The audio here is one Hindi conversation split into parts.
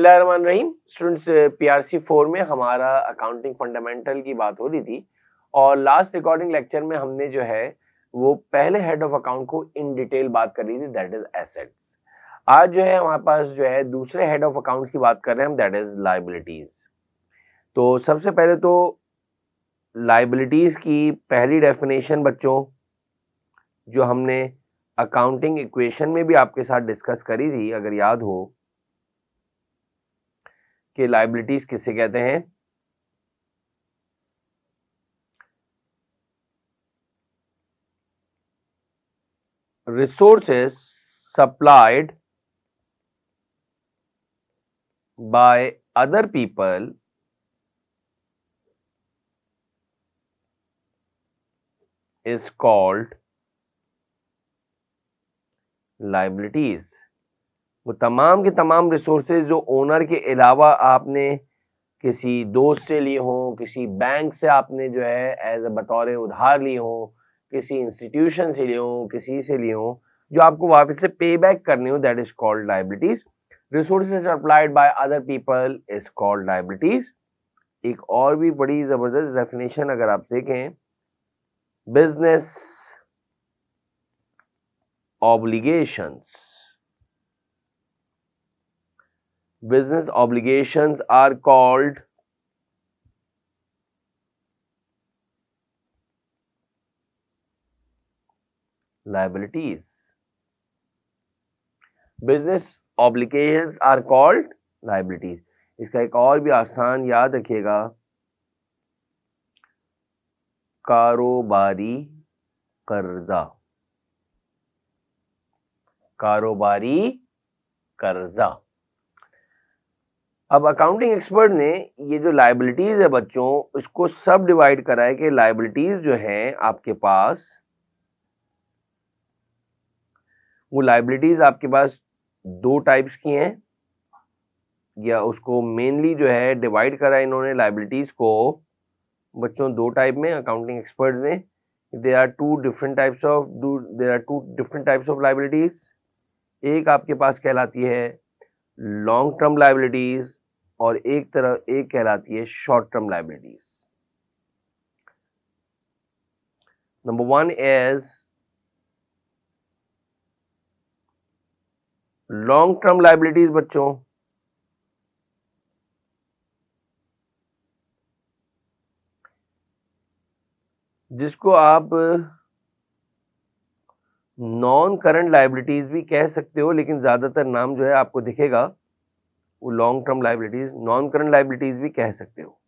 बिस्मिल्लाहिर्रहमानिर्रहीम। स्टूडेंट्स, पीआरसी 4 में हमारा अकाउंटिंग फंडामेंटल की बात हो रही थी और लास्ट रिकॉर्डिंग लेक्चर में हमने जो है वो पहले हेड ऑफ अकाउंट को इन डिटेल बात कर रही थी, दैट इज एसेट। आज जो है हमारे पास जो है दूसरे हेड ऑफ अकाउंट की बात कर रहे हैं हम, दैट इज लायबिलिटीज। तो सबसे पहले तो लायबिलिटीज की पहली डेफिनेशन बच्चों जो हमने अकाउंटिंग इक्वेशन में भी आपके साथ डिस्कस करी थी, अगर याद हो, कि लायबिलिटीज किसे कहते हैं। Resources supplied by other people is called liabilities। वो तमाम के तमाम रिसोर्सेज जो ओनर के अलावा आपने किसी दोस्त से लिए हों, किसी बैंक से आपने जो है एज बतौर उधार लिए हों, किसी इंस्टीट्यूशन से लिए हों, किसी से लिए हों, जो आपको वापस से पे बैक करने हो, that is called liabilities. Resources supplied by other people is called liabilities. एक और भी बड़ी जबरदस्त डेफिनेशन अगर आप देखें, business obligations are called liabilities। business obligations are called liabilities। इसका एक और भी आसान याद रखिएगा, कारोबारी कर्जा। कारोबारी कर्जा। अब अकाउंटिंग एक्सपर्ट ने ये जो लायबिलिटीज है बच्चों, इसको सब डिवाइड करा है कि लायबिलिटीज जो है आपके पास, वो लायबिलिटीज आपके पास दो टाइप्स की हैं, या उसको मेनली जो है डिवाइड करा है इन्होंने लायबिलिटीज को बच्चों दो टाइप में अकाउंटिंग एक्सपर्ट्स ने। There are two different types of liabilities. एक आपके पास कहलाती है लॉन्ग टर्म लायबिलिटीज और एक कहलाती है short term liabilities. Number one is long term liabilities बच्चों, जिसको आप नॉन करंट लायबिलिटीज भी कह सकते हो, लेकिन ज्यादातर नाम जो है आपको दिखेगा वो long term liabilities, non current liabilities भी कह सकते हो।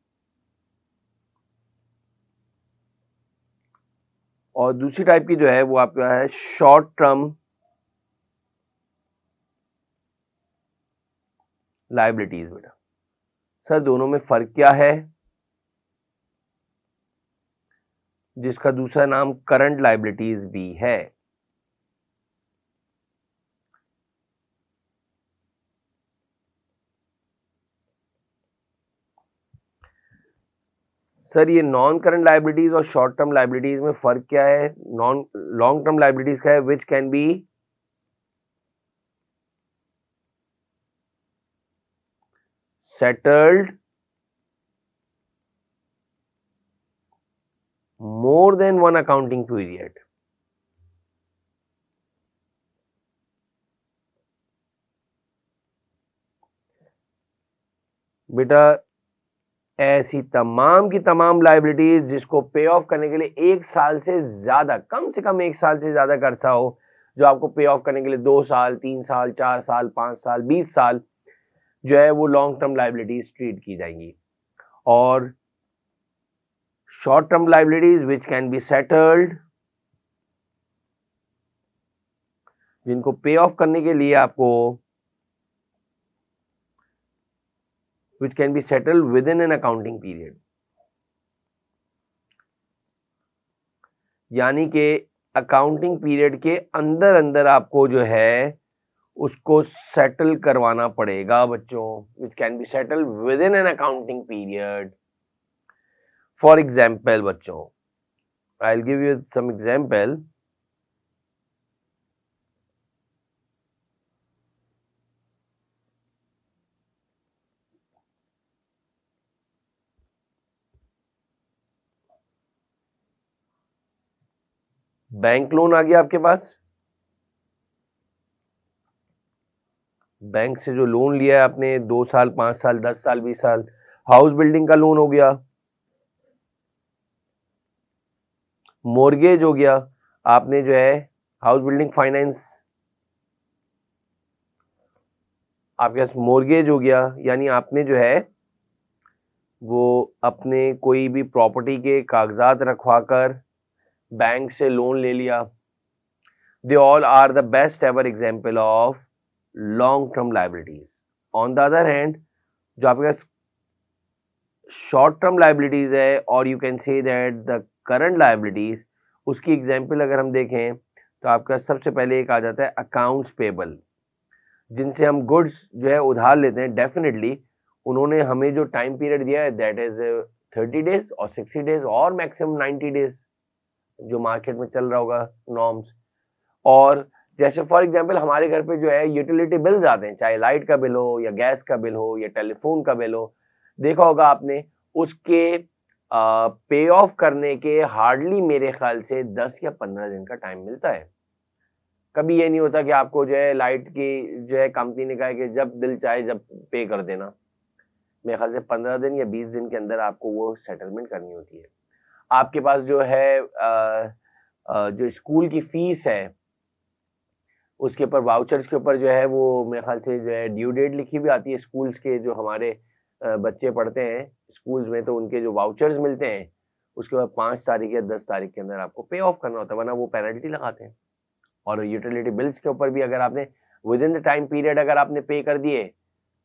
और दूसरी टाइप की जो है वो आपका है शॉर्ट टर्म लायबिलिटीज। बेटा सर दोनों में फर्क क्या है? जिसका दूसरा नाम करंट लायबिलिटीज भी है। सर ये नॉन करंट लायबिलिटीज और शॉर्ट टर्म लायबिलिटीज में फर्क क्या है? नॉन लॉन्ग टर्म लायबिलिटीज का है विच can B settled more than one accounting period। बेटा ऐसी तमाम की तमाम लायबिलिटीज जिसको पे ऑफ करने के लिए एक साल से ज्यादा, कम से कम एक साल से ज्यादा का अर्सा हो, जो आपको पे ऑफ करने के लिए 2 साल, 3 साल, 4 साल, 5 साल, 20 साल जो है वो लॉन्ग टर्म लायबिलिटीज ट्रीट की जाएंगी। और short term liabilities which can be settled, जिनको पे ऑफ करने के लिए आपको विच can be settled within an accounting period, यानी कि अकाउंटिंग पीरियड के अंदर अंदर आपको जो है उसको सेटल करवाना पड़ेगा बच्चों, which can be settled within an accounting period. For example बच्चों, I will give you some example. Bank loan आ गया आपके पास, बैंक से जो लोन लिया है आपने 2 साल, 5 साल, 10 साल, 20 साल, हाउस बिल्डिंग का लोन हो गया, मॉर्गेज हो गया, आपने जो है हाउस बिल्डिंग फाइनेंस, आपके पास मॉर्गेज हो गया, यानी आपने जो है वो अपने कोई भी प्रॉपर्टी के कागजात रखवाकर बैंक से लोन ले लिया। They all are the best ever example of long term liabilities. On the other hand, जो आपके पास शॉर्ट टर्म लाइबिलिटीज है, और you can say that the current liabilities, उसकी एग्जाम्पल अगर हम देखें तो आपका सबसे पहले एक आ जाता है अकाउंट्स पेबल, जिनसे हम गुड्स जो है उधार लेते हैं। डेफिनेटली उन्होंने हमें जो टाइम पीरियड दिया है दैट इज 30 डेज और 60 डेज और मैक्सिमम 90 डेज, जो मार्केट में चल रहा होगा नॉर्म्स। और जैसे फॉर एग्जांपल हमारे घर पे जो है यूटिलिटी बिल्स आते हैं, चाहे लाइट का बिल हो या गैस का बिल हो या टेलीफोन का बिल हो, देखा होगा आपने, उसके पे ऑफ करने के हार्डली मेरे ख्याल से 10 या 15 दिन का टाइम मिलता है। कभी ये नहीं होता कि आपको जो है लाइट की जो है कंपनी ने कहा है कि जब दिल चाहे जब पे कर देना। मेरे ख्याल से 15 दिन या 20 दिन के अंदर आपको वो सेटलमेंट करनी होती है। आपके पास जो है जो स्कूल की फीस है उसके ऊपर वाउचर्स के ऊपर जो है वो मेरे ख्याल से जो है ड्यू डेट लिखी भी आती है। स्कूल्स के जो हमारे बच्चे पढ़ते हैं स्कूल्स में, तो उनके जो वाउचर्स मिलते हैं उसके बाद 5 तारीख या 10 तारीख के अंदर आपको पे ऑफ करना होता है, वरना वो पेनल्टी लगाते हैं। और यूटिलिटी बिल्स के ऊपर भी अगर आपने with in the time period अगर आपने पे कर दिए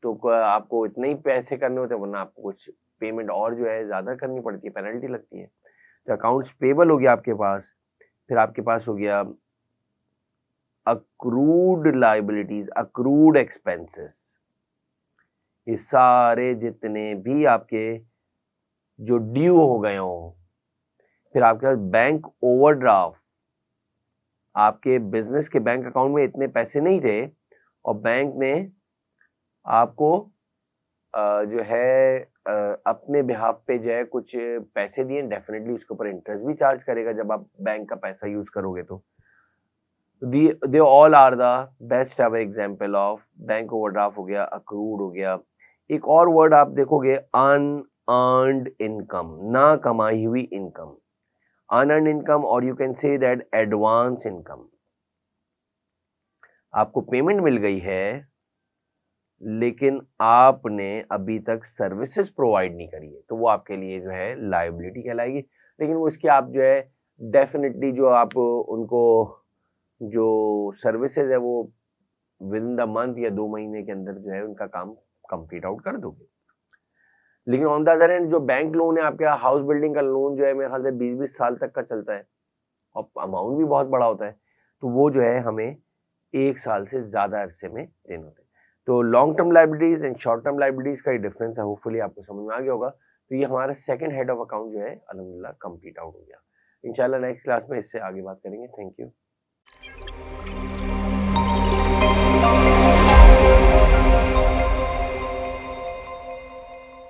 तो आपको इतने ही पैसे करने होते हैं, वरना आपको कुछ पेमेंट और जो है ज्यादा करनी पड़ती है, पेनल्टी लगती है। तो अकाउंट्स पेबल हो गया आपके पास। फिर आपके पास हो गया अक्रूड लाइबिलिटीज, अक्रूड एक्सपेंसेस। ये सारे जितने भी आपके जो ड्यू हो गए हो। फिर आपके पास बैंक ओवरड्राफ्ट, आपके बिजनेस के बैंक अकाउंट में इतने पैसे नहीं थे और बैंक ने आपको जो है अपने बिहाफ पे जो है कुछ पैसे दिए, डेफिनेटली उसके ऊपर इंटरेस्ट भी चार्ज करेगा जब आप बैंक का पैसा यूज करोगे। तो they all are the best ever example of bank overdraft हो गया, अक्रूड हो गया। एक और वर्ड आप देखोगे अनअर्न्ड इनकम, ना कमाई हुई इनकम, अनअर्न्ड इनकम, और you can say that advance income. आपको पेमेंट मिल गई है लेकिन आपने अभी तक सर्विसेज प्रोवाइड नहीं करी है, तो वो आपके लिए जो है लायबिलिटी कहलाएगी। लेकिन वो इसके आप जो है डेफिनेटली जो आप उनको जो सर्विसेज है वो विद इन द मंथ या 2 महीने के अंदर जो है उनका काम कंप्लीट आउट कर दोगे। लेकिन ऑन द अदर हैंड जो बैंक लोन है आपके हाउस बिल्डिंग का लोन जो है मेरे ख्याल से 20-20 साल तक का चलता है और अमाउंट भी बहुत बड़ा होता है, तो वो जो है हमें 1 साल से ज्यादा अरसे में देने होते हैं। तो long term liabilities and short term liabilities का डिफरेंस है, होपफुली आपको समझ में आ गया होगा। तो ये हमारा सेकंड हेड ऑफ अकाउंट जो है अल्हम्दुलिल्लाह कंप्लीट आउट हो गया। इंशाल्लाह नेक्स्ट क्लास में इससे आगे बात करेंगे। Thank you.